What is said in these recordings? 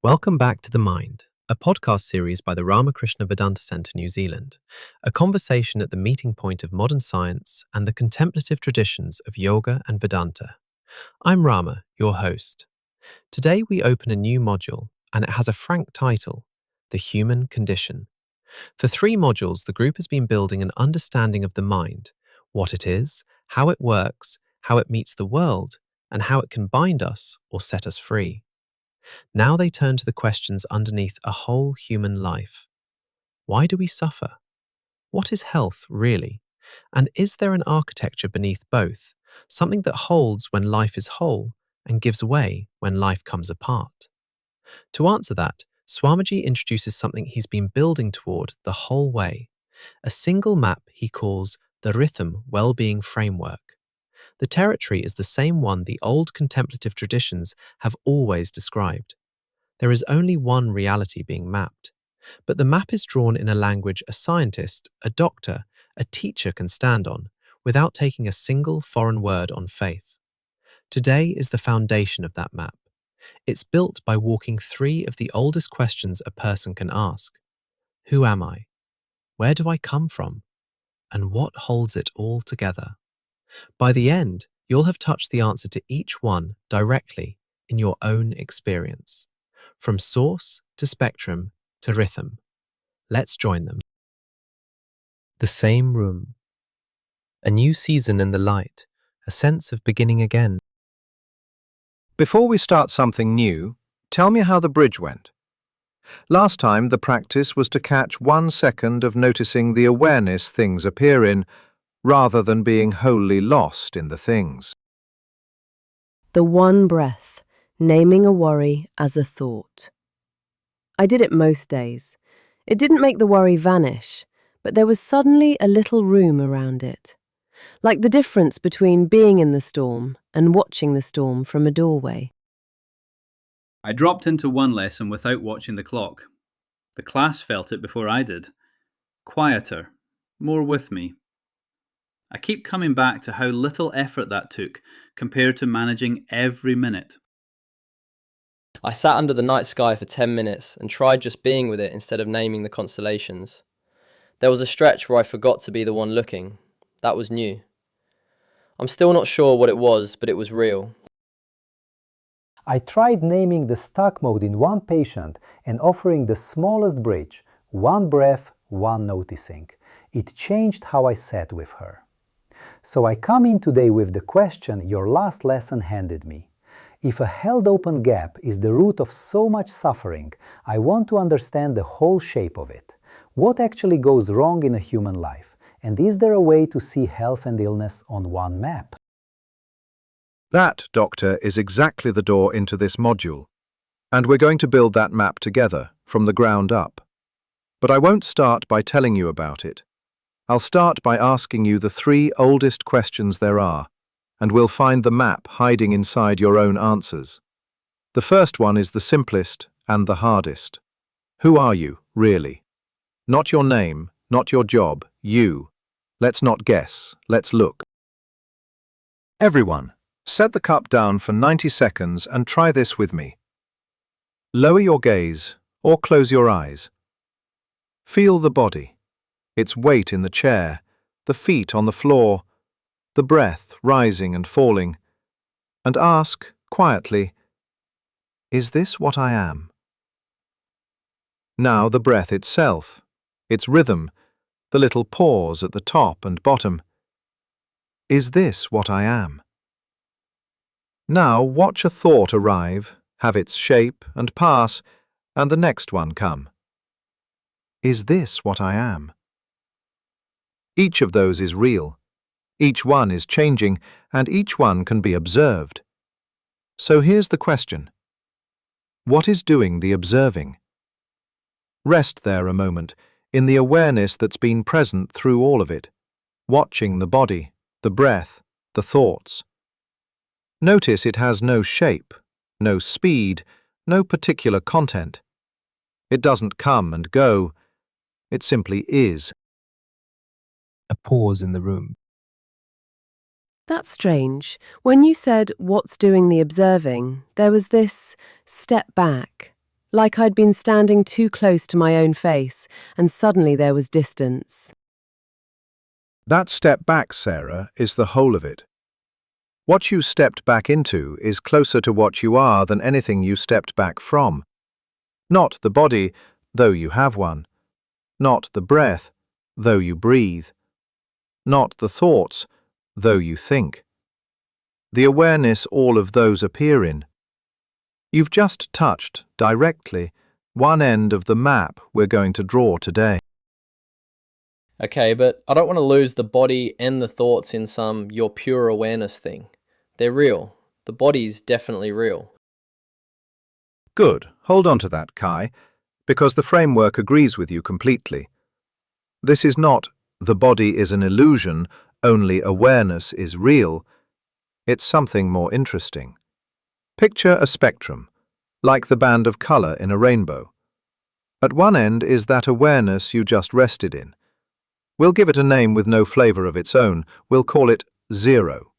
Welcome back to The Mind, a podcast series by the Ramakrishna Vedanta Centre, New Zealand, a conversation at the meeting point of modern science and the contemplative traditions of yoga and Vedanta. I'm Rama, your host. Today we open a new module, and it has a frank title, The Human Condition. For 3 modules, the group has been building an understanding of the mind, what it is, how it works, how it meets the world, and how it can bind us or set us free. Now they turn to the questions underneath a whole human life. Why do we suffer? What is health, really? And is there an architecture beneath both, something that holds when life is whole and gives way when life comes apart? To answer that, Swamiji introduces something he's been building toward the whole way, a single map he calls the Ritam Wellbeing Framework. The territory is the same one the old contemplative traditions have always described. There is only one reality being mapped, but the map is drawn in a language a scientist, a doctor, a teacher can stand on, without taking a single foreign word on faith. Today is the foundation of that map. It's built by walking 3 of the oldest questions a person can ask. Who am I? Where do I come from? And what holds it all together? By the end, you'll have touched the answer to each one directly in your own experience. From source to spectrum to rhythm. Let's join them. The same room. A new season in the light, a sense of beginning again. Before we start something new, tell me how the bridge went. Last time the practice was to catch 1 second of noticing the awareness things appear in, rather than being wholly lost in the things. The one breath, naming a worry as a thought. I did it most days. It didn't make the worry vanish, but there was suddenly a little room around it. Like the difference between being in the storm and watching the storm from a doorway. I dropped into one lesson without watching the clock. The class felt it before I did. Quieter, more with me. I keep coming back to how little effort that took compared to managing every minute. I sat under the night sky for 10 minutes and tried just being with it instead of naming the constellations. There was a stretch where I forgot to be the one looking. That was new. I'm still not sure what it was, but it was real. I tried naming the stuck mode in one patient and offering the smallest bridge, 1 breath, 1 noticing. It changed how I sat with her. So I come in today with the question your last lesson handed me. If a held open gap is the root of so much suffering, I want to understand the whole shape of it. What actually goes wrong in a human life? And is there a way to see health and illness on one map? That, Doctor, is exactly the door into this module. And we're going to build that map together, from the ground up. But I won't start by telling you about it. I'll start by asking you the 3 oldest questions there are, and we'll find the map hiding inside your own answers. The first one is the simplest and the hardest. Who are you, really? Not your name, not your job, you. Let's not guess, let's look. Everyone, set the cup down for 90 seconds and try this with me. Lower your gaze or close your eyes. Feel the body, its weight in the chair, the feet on the floor, the breath rising and falling, and ask, quietly, is this what I am? Now the breath itself, its rhythm, the little pause at the top and bottom. Is this what I am? Now watch a thought arrive, have its shape and pass, and the next one come. Is this what I am? Each of those is real. Each one is changing, and each one can be observed. So here's the question. What is doing the observing? Rest there a moment, in the awareness that's been present through all of it, watching the body, the breath, the thoughts. Notice it has no shape, no speed, no particular content. It doesn't come and go, it simply is. A pause in the room. That's strange. When you said, what's doing the observing, there was this step back. like I'd been standing too close to my own face, and suddenly there was distance. That step back, Sarah, is the whole of it. What you stepped back into is closer to what you are than anything you stepped back from. Not the body, though you have one. Not the breath, though you breathe. Not the thoughts, though you think. The awareness all of those appear in. You've just touched, directly, one end of the map we're going to draw today. Okay, but I don't want to lose the body and the thoughts in some your pure awareness thing. They're real. The body's definitely real. Good. Hold on to that, Kai, because the framework agrees with you completely. This is not the body is an illusion, only awareness is real. It's something more interesting. Picture a spectrum, like the band of color in a rainbow. At one end is that awareness you just rested in. We'll give it a name with no flavor of its own. We'll call it zero.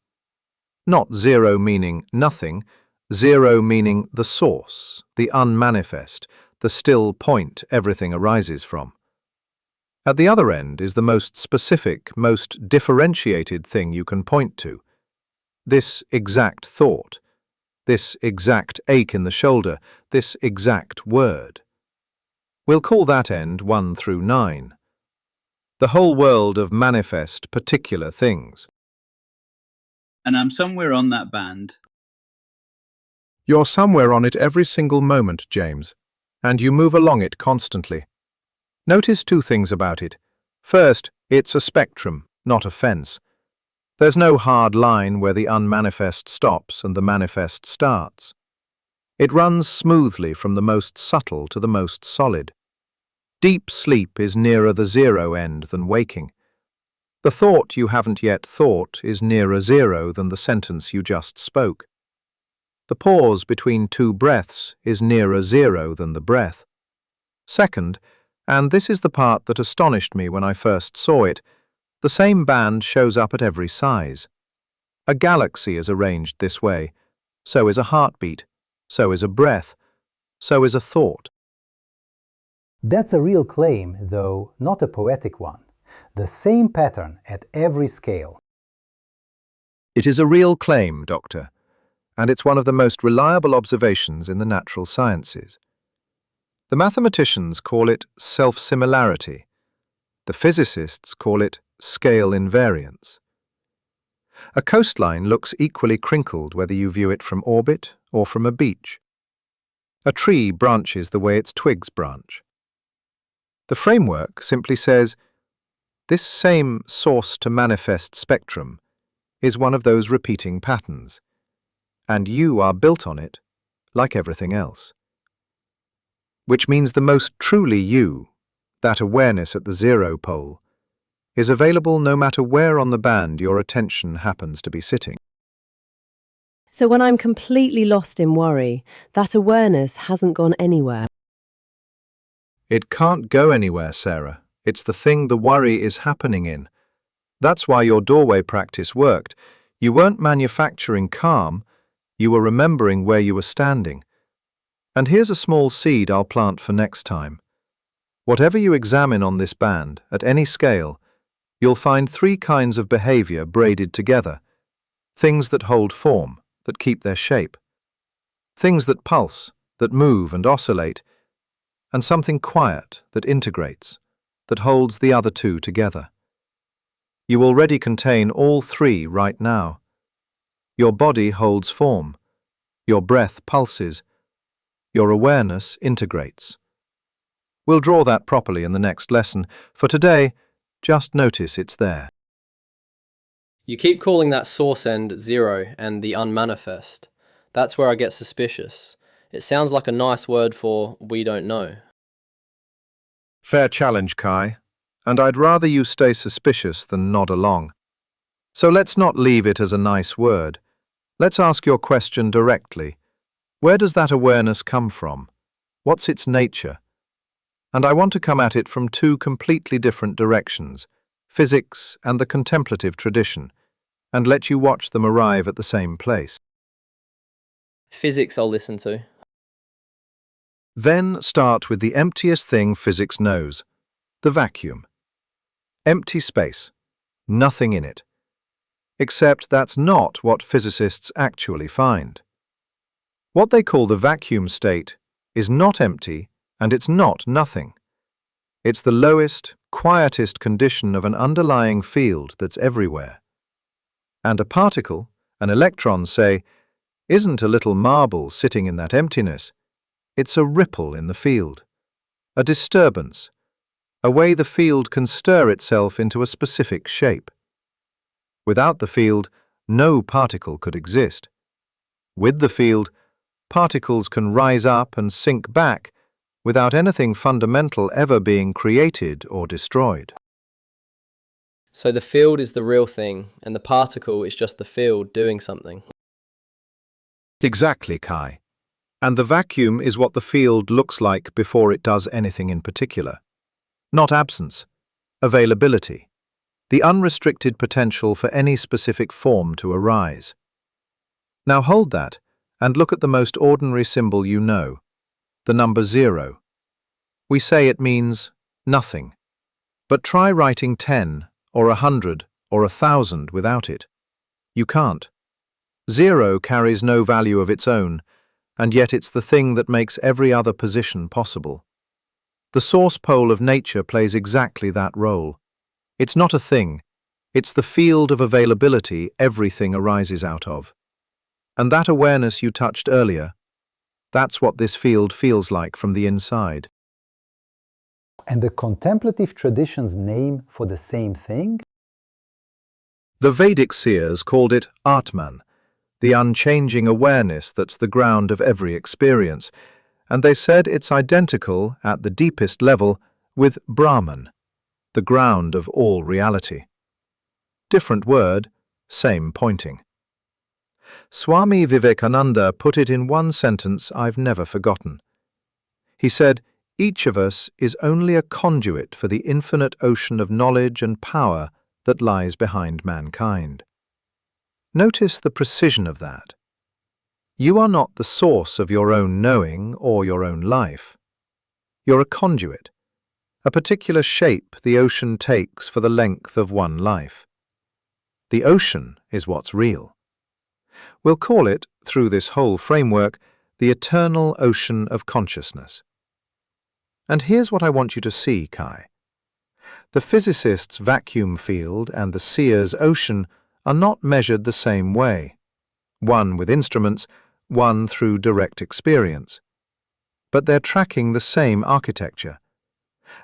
Not zero meaning nothing, zero meaning the source, the unmanifest, the still point everything arises from. At the other end is the most specific, most differentiated thing you can point to. This exact thought, this exact ache in the shoulder, this exact word. We'll call that end 1 through 9. The whole world of manifest particular things. And I'm somewhere on that band. You're somewhere on it every single moment, James, and you move along it constantly. Notice 2 things about it. First, it's a spectrum, not a fence. There's no hard line where the unmanifest stops and the manifest starts. It runs smoothly from the most subtle to the most solid. Deep sleep is nearer the zero end than waking. The thought you haven't yet thought is nearer zero than the sentence you just spoke. The pause between 2 breaths is nearer zero than the breath. Second, and this is the part that astonished me when I first saw it, the same band shows up at every size. A galaxy is arranged this way. So is a heartbeat. So is a breath. So is a thought. That's a real claim, though not a poetic one. The same pattern at every scale. It is a real claim, Doctor, and it's one of the most reliable observations in the natural sciences. The mathematicians call it self-similarity. The physicists call it scale invariance. A coastline looks equally crinkled whether you view it from orbit or from a beach. A tree branches the way its twigs branch. The framework simply says, this same source-to-manifest spectrum is one of those repeating patterns, and you are built on it like everything else. Which means the most truly you, that awareness at the zero pole, is available no matter where on the band your attention happens to be sitting. So when I'm completely lost in worry, that awareness hasn't gone anywhere. It can't go anywhere, Sarah. It's the thing the worry is happening in. That's why your doorway practice worked. You weren't manufacturing calm, you were remembering where you were standing. And here's a small seed I'll plant for next time. Whatever you examine on this band, at any scale, you'll find 3 kinds of behavior braided together. Things that hold form, that keep their shape. Things that pulse, that move and oscillate. And something quiet that integrates, that holds the other 2 together. You already contain all 3 right now. Your body holds form. Your breath pulses. Your awareness integrates. We'll draw that properly in the next lesson. For today, just notice it's there. You keep calling that source end zero and the unmanifest. That's where I get suspicious. It sounds like a nice word for we don't know. Fair challenge, Kai, and I'd rather you stay suspicious than nod along. So let's not leave it as a nice word. Let's ask your question directly. Where does that awareness come from? What's its nature? And I want to come at it from 2 completely different directions, physics and the contemplative tradition, and let you watch them arrive at the same place. Physics I'll listen to. Then start with the emptiest thing physics knows, the vacuum. Empty space, nothing in it. Except that's not what physicists actually find. What they call the vacuum state is not empty and it's not nothing. It's the lowest, quietest condition of an underlying field that's everywhere. And a particle, an electron, say, isn't a little marble sitting in that emptiness. It's a ripple in the field, a disturbance, a way the field can stir itself into a specific shape. Without the field, no particle could exist. With the field, particles can rise up and sink back without anything fundamental ever being created or destroyed. So the field is the real thing, and the particle is just the field doing something. Exactly, Kai. And the vacuum is what the field looks like before it does anything in particular. Not absence, availability, the unrestricted potential for any specific form to arise. Now hold that and look at the most ordinary symbol you know, the number 0. We say it means nothing, but try writing 10 or 100 or 1,000 without it. You can't. 0 carries no value of its own, and yet it's the thing that makes every other position possible. The source pole of nature plays exactly that role. It's not a thing, it's the field of availability everything arises out of. And that awareness you touched earlier, that's what this field feels like from the inside. And the contemplative tradition's name for the same thing? The Vedic seers called it Atman, the unchanging awareness that's the ground of every experience, and they said it's identical, at the deepest level, with Brahman, the ground of all reality. Different word, same pointing. Swami Vivekananda put it in one sentence I've never forgotten. He said, "Each of us is only a conduit for the infinite ocean of knowledge and power that lies behind mankind." Notice the precision of that. You are not the source of your own knowing or your own life. You're a conduit, a particular shape the ocean takes for the length of one life. The ocean is what's real. We'll call it, through this whole framework, the eternal ocean of consciousness. And here's what I want you to see, Kai. The physicist's vacuum field and the seer's ocean are not measured the same way, one with instruments, one through direct experience. But they're tracking the same architecture,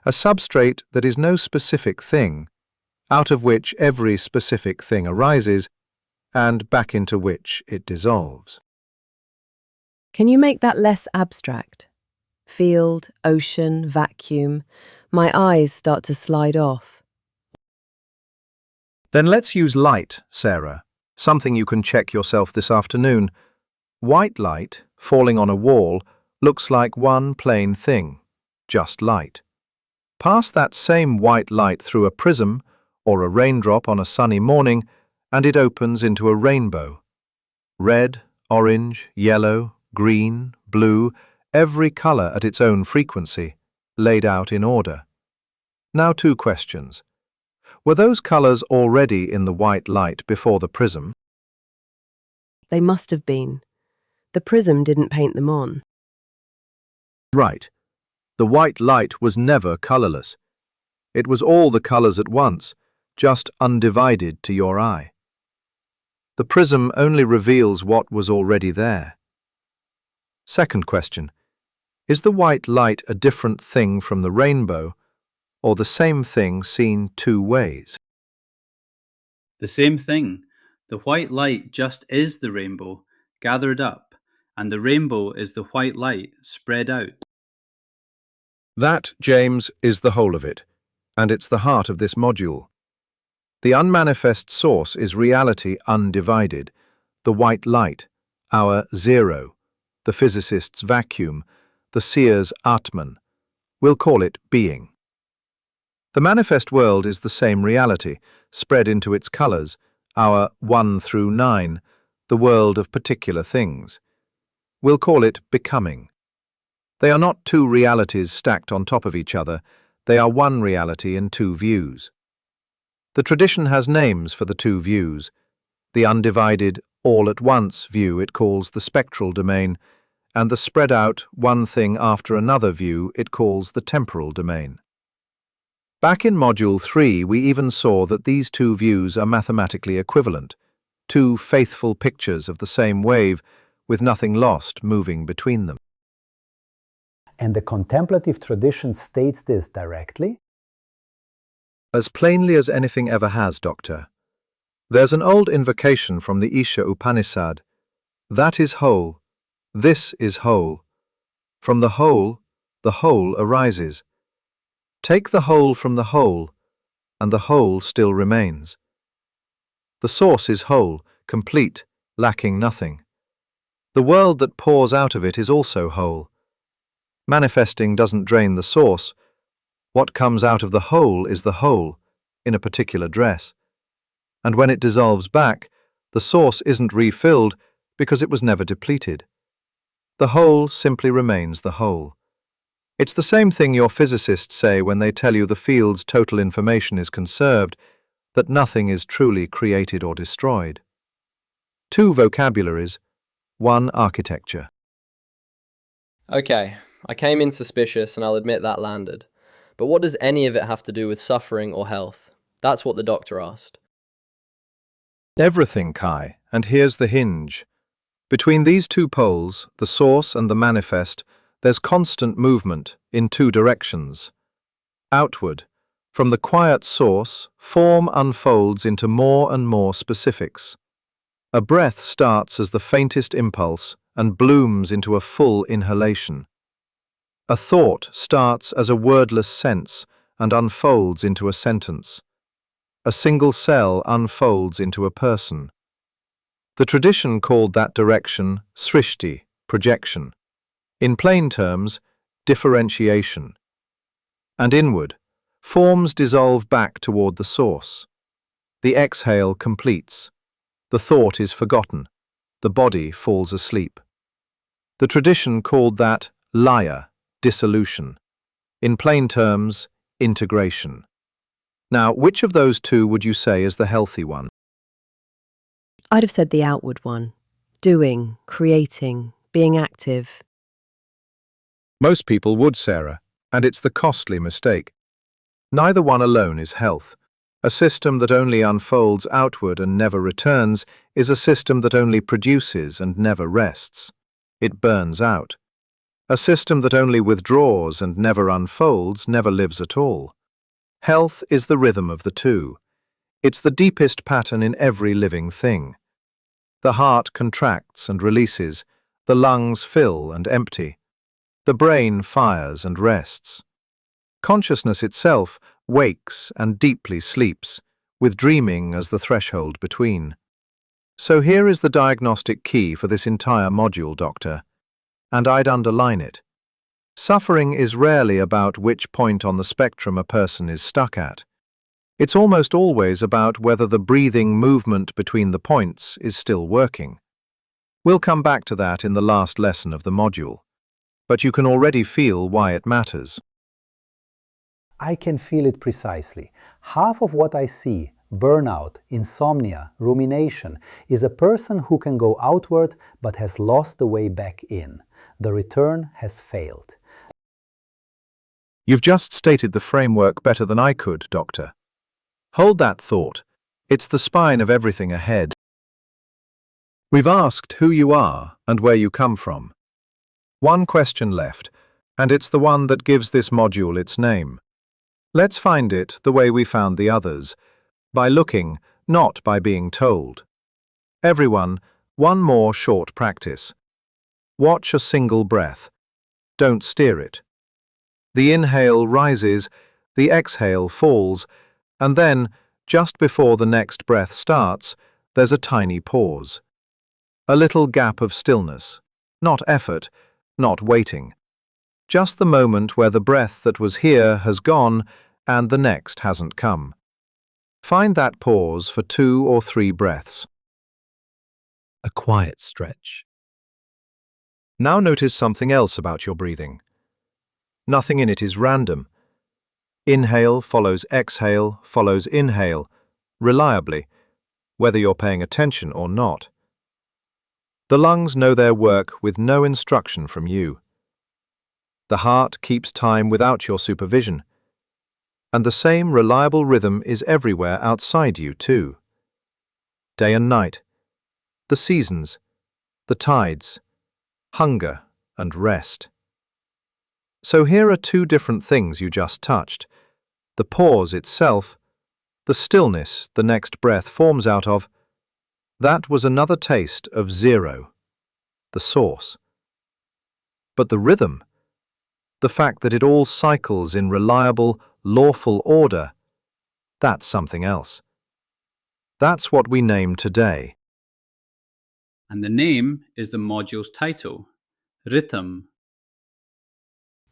a substrate that is no specific thing, out of which every specific thing arises, and back into which it dissolves. Can you make that less abstract? Field, ocean, vacuum. My eyes start to slide off. Then let's use light, Sarah, something you can check yourself this afternoon. White light, falling on a wall, looks like one plain thing, just light. Pass that same white light through a prism or a raindrop on a sunny morning, and it opens into a rainbow. Red, orange, yellow, green, blue, every color at its own frequency, laid out in order. Now 2 questions. Were those colors already in the white light before the prism? They must have been. The prism didn't paint them on. Right. The white light was never colorless. It was all the colors at once, just undivided to your eye. The prism only reveals what was already there. Second question. Is the white light a different thing from the rainbow, or the same thing seen 2 ways? The same thing. The white light just is the rainbow, gathered up, and the rainbow is the white light spread out. That, James, is the whole of it, and it's the heart of this module. The unmanifest source is reality undivided, the white light, our 0, the physicist's vacuum, the seer's Atman. We'll call it being. The manifest world is the same reality, spread into its colors, our 1 through 9, the world of particular things. We'll call it becoming. They are not two realities stacked on top of each other, they are one reality in two views. The tradition has names for the two views. The undivided, all-at-once view it calls the spectral domain, and the spread-out, one thing after another view it calls the temporal domain. Back in Module 3, we even saw that these two views are mathematically equivalent, two faithful pictures of the same wave, with nothing lost moving between them. And the contemplative tradition states this directly? As plainly as anything ever has, Doctor. There's an old invocation from the Isha Upanishad. That is whole. This is whole. From the whole arises. Take the whole from the whole, and the whole still remains. The source is whole, complete, lacking nothing. The world that pours out of it is also whole. Manifesting doesn't drain the source. What comes out of the whole is the whole, in a particular dress. And when it dissolves back, the source isn't refilled because it was never depleted. The whole simply remains the whole. It's the same thing your physicists say when they tell you the field's total information is conserved, that nothing is truly created or destroyed. Two vocabularies, one architecture. Okay, I came in suspicious and I'll admit that landed. But what does any of it have to do with suffering or health? That's what the doctor asked. Everything, Kai, and here's the hinge. Between these two poles, the source and the manifest, there's constant movement in two directions. Outward, from the quiet source, form unfolds into more and more specifics. A breath starts as the faintest impulse and blooms into a full inhalation. A thought starts as a wordless sense and unfolds into a sentence. A single cell unfolds into a person. The tradition called that direction srishti, projection. In plain terms, differentiation. And inward, forms dissolve back toward the source. The exhale completes. The thought is forgotten. The body falls asleep. The tradition called that laya, dissolution. In plain terms, integration. Now, which of those two would you say is the healthy one? I'd have said the outward one. Doing, creating, being active. Most people would, Sarah, and it's the costly mistake. Neither one alone is health. A system that only unfolds outward and never returns is a system that only produces and never rests. It burns out. A system that only withdraws and never unfolds never lives at all. Health is the rhythm of the two. It's the deepest pattern in every living thing. The heart contracts and releases, the lungs fill and empty. The brain fires and rests. Consciousness itself wakes and deeply sleeps, with dreaming as the threshold between. So here is the diagnostic key for this entire module, Doctor, and I'd underline it. Suffering is rarely about which point on the spectrum a person is stuck at. It's almost always about whether the breathing movement between the points is still working. We'll come back to that in the last lesson of the module, but you can already feel why it matters. I can feel it precisely. Half of what I see, burnout, insomnia, rumination, is a person who can go outward but has lost the way back in. The return has failed. You've just stated the framework better than I could, Doctor. Hold that thought. It's the spine of everything ahead. We've asked who you are and where you come from. One question left, and it's the one that gives this module its name. Let's find it the way we found the others, by looking, not by being told. Everyone, one more short practice. Watch a single breath. Don't steer it. The inhale rises, the exhale falls, and then, just before the next breath starts, there's a tiny pause. A little gap of stillness, not effort, not waiting. Just the moment where the breath that was here has gone and the next hasn't come. Find that pause for 2 or 3 breaths. A quiet stretch. Now notice something else about your breathing. Nothing in it is random. Inhale follows exhale follows inhale, reliably, whether you're paying attention or not. The lungs know their work with no instruction from you. The heart keeps time without your supervision. And the same reliable rhythm is everywhere outside you, too. Day and night, the seasons, the tides, hunger and rest. So here are two different things you just touched. The pause itself, the stillness the next breath forms out of, that was another taste of zero, the source. But the rhythm, the fact that it all cycles in reliable, lawful order, that's something else. That's what we name today. And the name is the module's title, Ritam.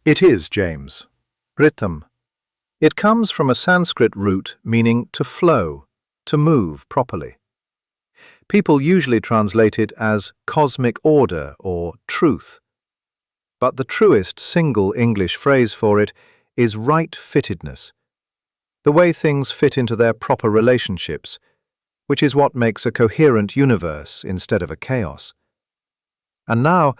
It is, James. Ritam. It comes from a Sanskrit root meaning to flow, to move properly. People usually translate it as cosmic order or truth. But the truest single English phrase for it is right-fittedness, the way things fit into their proper relationships, which is what makes a coherent universe instead of a chaos. And now,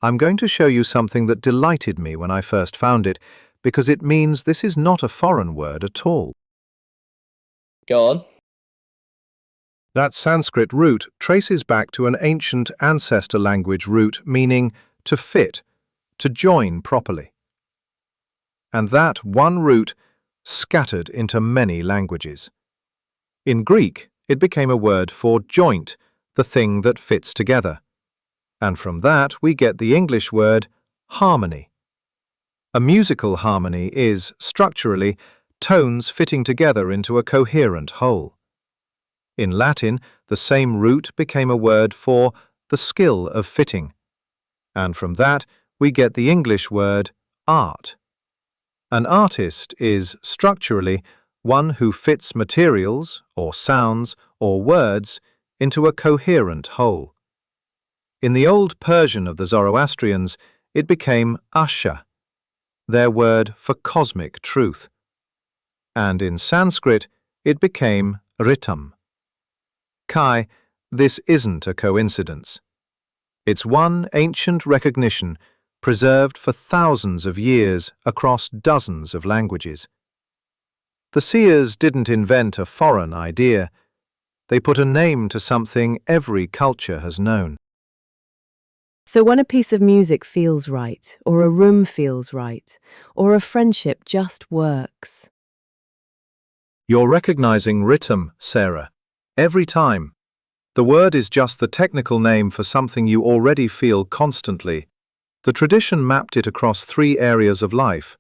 I'm going to show you something that delighted me when I first found it, because it means this is not a foreign word at all. Go on. That Sanskrit root traces back to an ancient ancestor language root meaning to fit, to join properly. And that one root scattered into many languages. In Greek, it became a word for joint, the thing that fits together. And from that we get the English word harmony. A musical harmony is, structurally, tones fitting together into a coherent whole. In Latin, the same root became a word for the skill of fitting. And from that we get the English word art. An artist is, structurally, one who fits materials, or sounds, or words into a coherent whole. In the old Persian of the Zoroastrians, it became asha, their word for cosmic truth. And in Sanskrit, it became ritam. Kai, this isn't a coincidence. It's one ancient recognition preserved for thousands of years across dozens of languages. The seers didn't invent a foreign idea. They put a name to something every culture has known. So when a piece of music feels right, or a room feels right, or a friendship just works. You're recognizing ritam, Sarah. Every time. The word is just the technical name for something you already feel constantly. The tradition mapped it across 3 areas of life,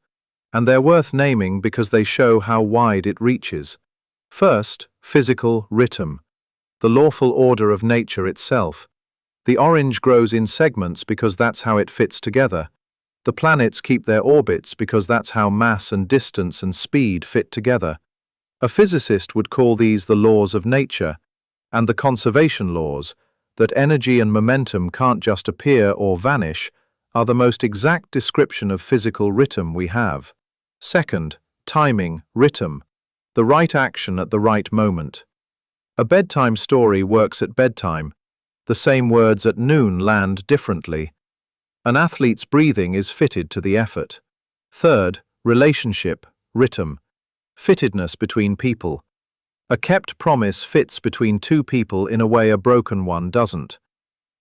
and they're worth naming because they show how wide it reaches. First, physical ritam, the lawful order of nature itself. The orange grows in segments because that's how it fits together. The planets keep their orbits because that's how mass and distance and speed fit together. A physicist would call these the laws of nature, and the conservation laws, that energy and momentum can't just appear or vanish, are the most exact description of physical ritam we have. Second, timing, ritam, the right action at the right moment. A bedtime story works at bedtime. The same words at noon land differently. An athlete's breathing is fitted to the effort. Third, relationship, ritam, fittedness between people. A kept promise fits between 2 people in a way a broken one doesn't.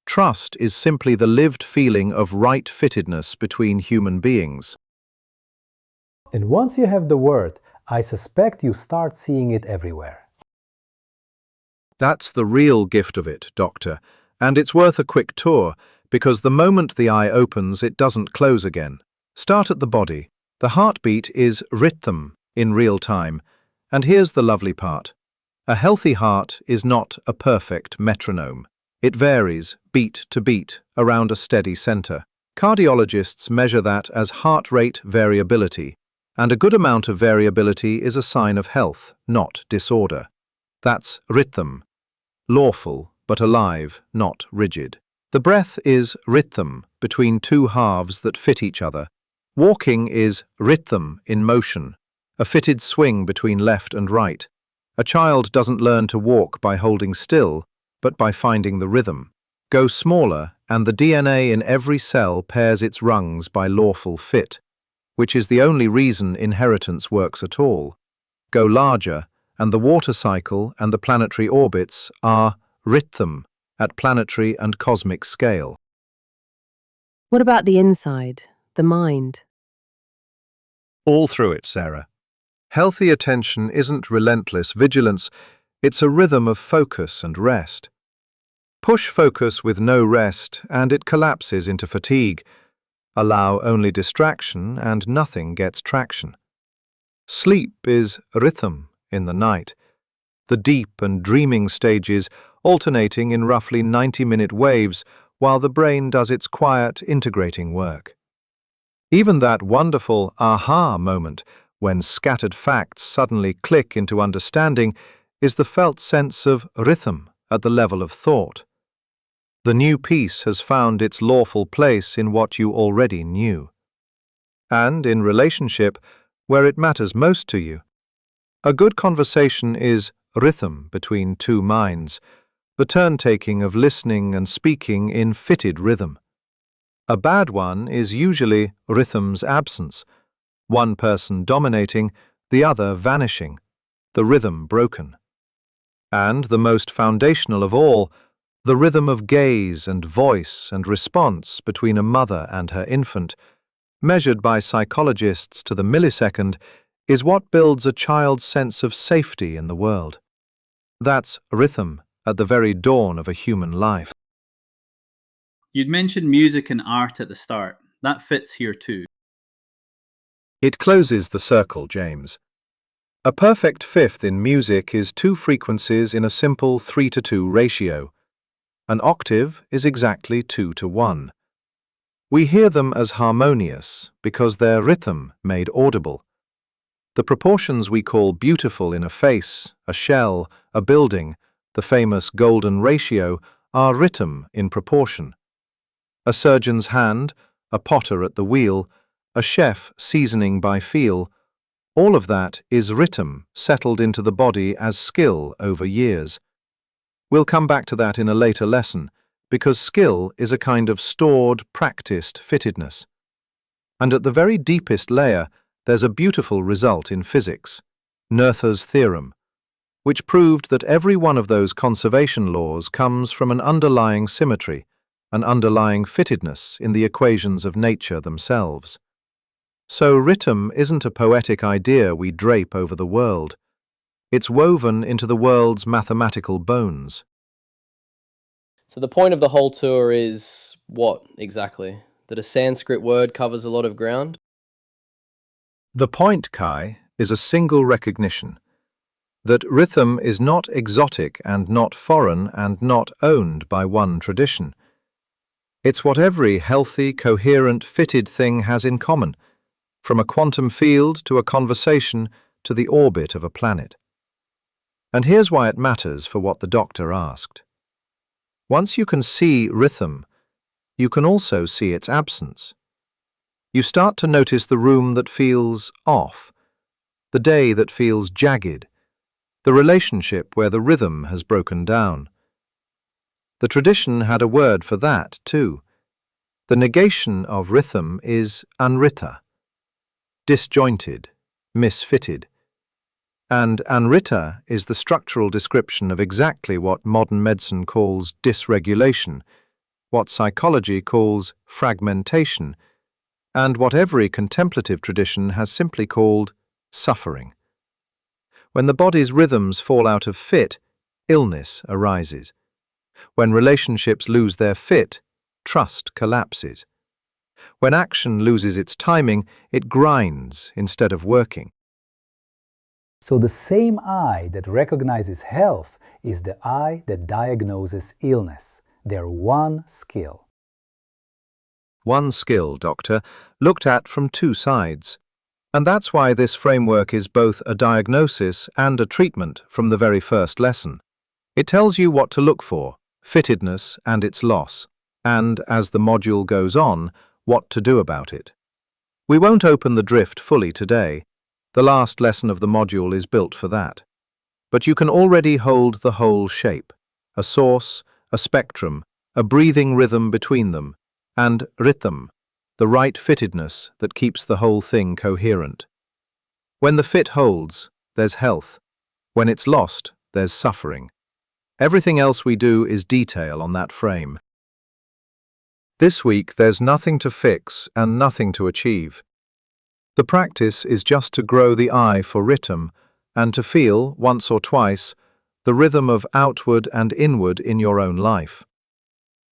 Trust is simply the lived feeling of right-fittedness between human beings. And once you have the word, I suspect you start seeing it everywhere. That's the real gift of it, Doctor, and it's worth a quick tour, because the moment the eye opens, it doesn't close again. Start at the body. The heartbeat is rhythm in real time, and here's the lovely part. A healthy heart is not a perfect metronome. It varies, beat to beat, around a steady center. Cardiologists measure that as heart rate variability, and a good amount of variability is a sign of health, not disorder. That's rhythm. Lawful, but alive, not rigid. The breath is rhythm, between 2 halves that fit each other, Walking is rhythm in motion, a fitted swing between left and right. A child doesn't learn to walk by holding still, but by finding the rhythm. Go smaller, and the DNA in every cell pairs its rungs by lawful fit, which is the only reason inheritance works at all. Go larger, and the water cycle and the planetary orbits are rhythm at planetary and cosmic scale. What about the inside, the mind? All through it, Sarah. Healthy attention isn't relentless vigilance, it's a rhythm of focus and rest. Push focus with no rest, and it collapses into fatigue. Allow only distraction, and nothing gets traction. Sleep is rhythm in the night, the deep and dreaming stages alternating in roughly 90-minute waves while the brain does its quiet, integrating work. Even that wonderful aha moment, when scattered facts suddenly click into understanding, is the felt sense of rhythm at the level of thought. The new piece has found its lawful place in what you already knew. And in relationship, where it matters most to you. A good conversation is rhythm between two minds, the turn-taking of listening and speaking in fitted rhythm. A bad one is usually rhythm's absence, one person dominating, the other vanishing, the rhythm broken. And the most foundational of all, the rhythm of gaze and voice and response between a mother and her infant, measured by psychologists to the millisecond, is what builds a child's sense of safety in the world. That's rhythm at the very dawn of a human life. You'd mentioned music and art at the start. That fits here too. It closes the circle, James. A perfect fifth in music is two frequencies in a simple 3:2 ratio. An octave is exactly 2:1. We hear them as harmonious because they're rhythm made audible. The proportions we call beautiful in a face, a shell, a building, the famous golden ratio, are rhythm in proportion. A surgeon's hand, a potter at the wheel, a chef seasoning by feel, all of that is rhythm settled into the body as skill over years. We'll come back to that in a later lesson, because skill is a kind of stored, practiced fittedness. And at the very deepest layer, there's a beautiful result in physics, Noether's theorem, which proved that every one of those conservation laws comes from an underlying symmetry, an underlying fittedness in the equations of nature themselves. So rhythm isn't a poetic idea we drape over the world. It's woven into the world's mathematical bones. So the point of the whole tour is what exactly? That a Sanskrit word covers a lot of ground? The point, Kai, is a single recognition that rhythm is not exotic and not foreign and not owned by one tradition. It's what every healthy, coherent, fitted thing has in common, from a quantum field to a conversation to the orbit of a planet. And here's why it matters for what the doctor asked. Once you can see rhythm, you can also see its absence. You start to notice the room that feels off, the day that feels jagged, the relationship where the rhythm has broken down. The tradition had a word for that, too. The negation of rhythm is anrita, disjointed, misfitted. And anrita is the structural description of exactly what modern medicine calls dysregulation, what psychology calls fragmentation, and what every contemplative tradition has simply called suffering. When the body's rhythms fall out of fit, illness arises. When relationships lose their fit, trust collapses. When action loses its timing, it grinds instead of working. So the same eye that recognizes health is the eye that diagnoses illness. They're one skill. One skill, Doctor, looked at from two sides. And that's why this framework is both a diagnosis and a treatment from the very first lesson. It tells you what to look for, fittedness and its loss, and, as the module goes on, what to do about it. We won't open the drift fully today. The last lesson of the module is built for that. But you can already hold the whole shape, a source, a spectrum, a breathing rhythm between them, and ritam, the right fittedness that keeps the whole thing coherent. When the fit holds, there's health. When it's lost, there's suffering. Everything else we do is detail on that frame. This week, there's nothing to fix and nothing to achieve. The practice is just to grow the eye for ritam and to feel, once or twice, the rhythm of outward and inward in your own life.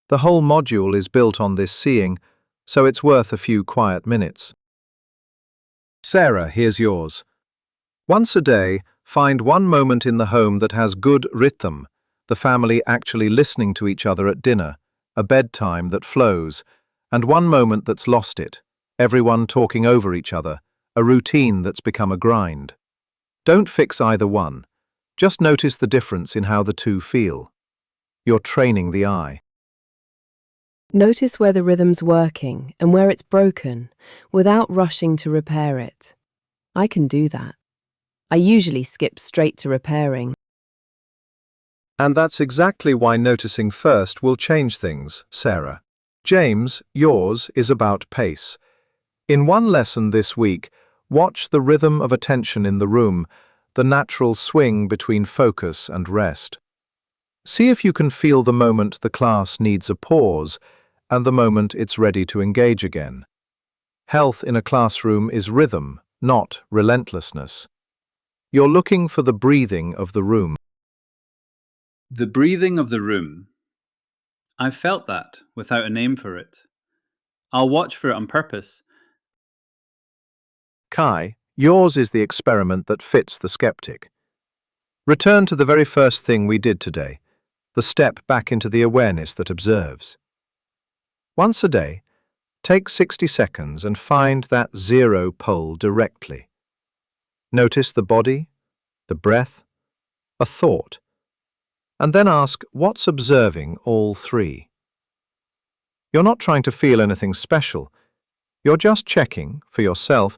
The whole module is built on this seeing, so it's worth a few quiet minutes. Sarah, here's yours. Once a day, find one moment in the home that has good rhythm, the family actually listening to each other at dinner, a bedtime that flows, and one moment that's lost it, everyone talking over each other, a routine that's become a grind. Don't fix either one. Just notice the difference in how the two feel. You're training the eye. Notice where the rhythm's working and where it's broken without rushing to repair it. I can do that. I usually skip straight to repairing. And that's exactly why noticing first will change things, Sarah. James, yours is about pace. In one lesson this week, watch the rhythm of attention in the room, the natural swing between focus and rest. See if you can feel the moment the class needs a pause and the moment it's ready to engage again. Health in a classroom is rhythm, not relentlessness. You're looking for the breathing of the room. The breathing of the room. I've felt that without a name for it. I'll watch for it on purpose. Kai, yours is the experiment that fits the skeptic. Return to the very first thing we did today, the step back into the awareness that observes. Once a day, take 60 seconds and find that zero pole directly. Notice the body, the breath, a thought, and then ask what's observing all three. You're not trying to feel anything special. You're just checking, for yourself,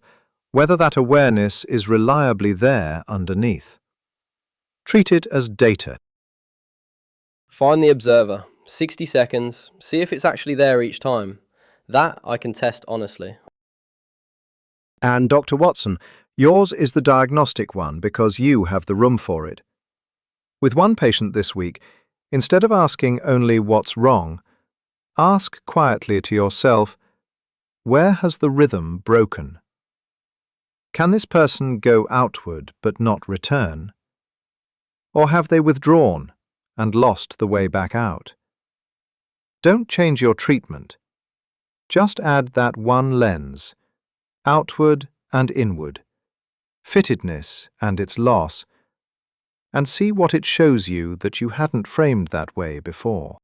whether that awareness is reliably there underneath. Treat it as data. Find the observer, 60 seconds, see if it's actually there each time. That I can test honestly. And Dr. Watson, yours is the diagnostic one because you have the room for it. With one patient this week, instead of asking only what's wrong, ask quietly to yourself, where has the rhythm broken? Can this person go outward but not return? Or have they withdrawn and lost the way back out? Don't change your treatment. Just add that one lens, outward and inward, fittedness and its loss, and see what it shows you that you hadn't framed that way before.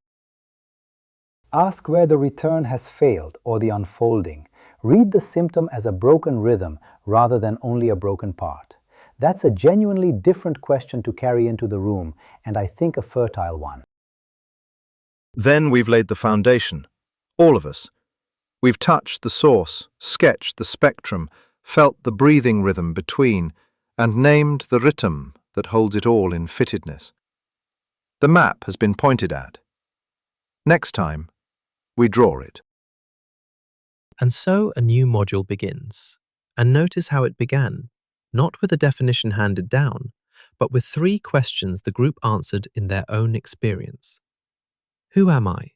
Ask where the return has failed or the unfolding. Read the symptom as a broken rhythm rather than only a broken part. That's a genuinely different question to carry into the room, and I think a fertile one. Then we've laid the foundation, all of us. We've touched the source, sketched the spectrum, felt the breathing rhythm between, and named the ritam that holds it all in fittedness. The map has been pointed at. Next time, we draw it. And so a new module begins. And notice how it began, not with a definition handed down, but with 3 questions the group answered in their own experience. Who am I?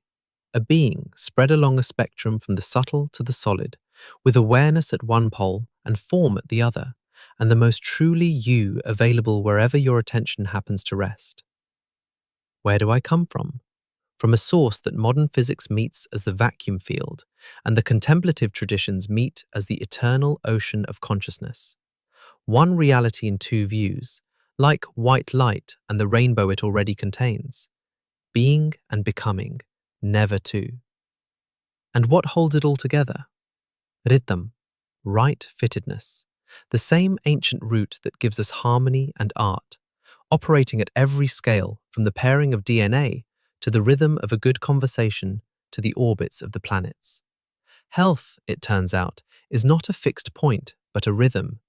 A being spread along a spectrum from the subtle to the solid, with awareness at one pole and form at the other, and the most truly you available wherever your attention happens to rest. Where do I come from? From a source that modern physics meets as the vacuum field, and the contemplative traditions meet as the eternal ocean of consciousness. One reality in 2 views, like white light and the rainbow it already contains. Being and becoming, never two. And what holds it all together? Ritam, right fittedness, the same ancient root that gives us harmony and art, operating at every scale from the pairing of DNA to the rhythm of a good conversation to the orbits of the planets. Health, it turns out, is not a fixed point, but a rhythm,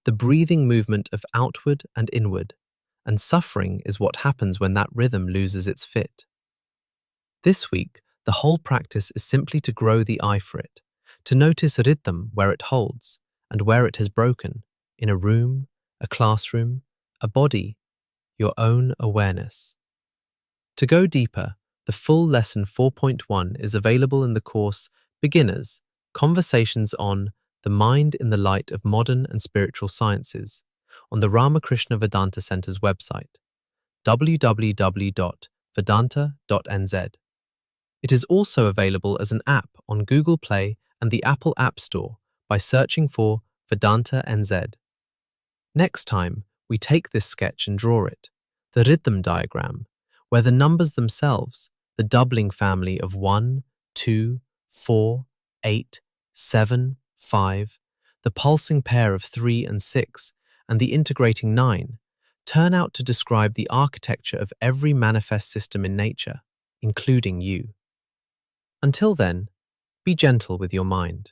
the breathing movement of outward and inward, and suffering is what happens when that rhythm loses its fit. This week, the whole practice is simply to grow the eye for it, to notice a rhythm where it holds and where it has broken, in a room, a classroom, a body, your own awareness. To go deeper, the full lesson 4.1 is available in the course Beginners, Conversations on the Mind in the Light of Modern and Spiritual Sciences on the Ramakrishna Vedanta Center's website, www.vedanta.nz. It is also available as an app on Google Play and the Apple App Store by searching for Vedanta NZ. Next time, we take this sketch and draw it, the rhythm diagram, where the numbers themselves, the doubling family of 1, 2, 4, 8, 7, 5, the pulsing pair of 3 and 6, and the integrating 9, turn out to describe the architecture of every manifest system in nature, including you. Until then, be gentle with your mind.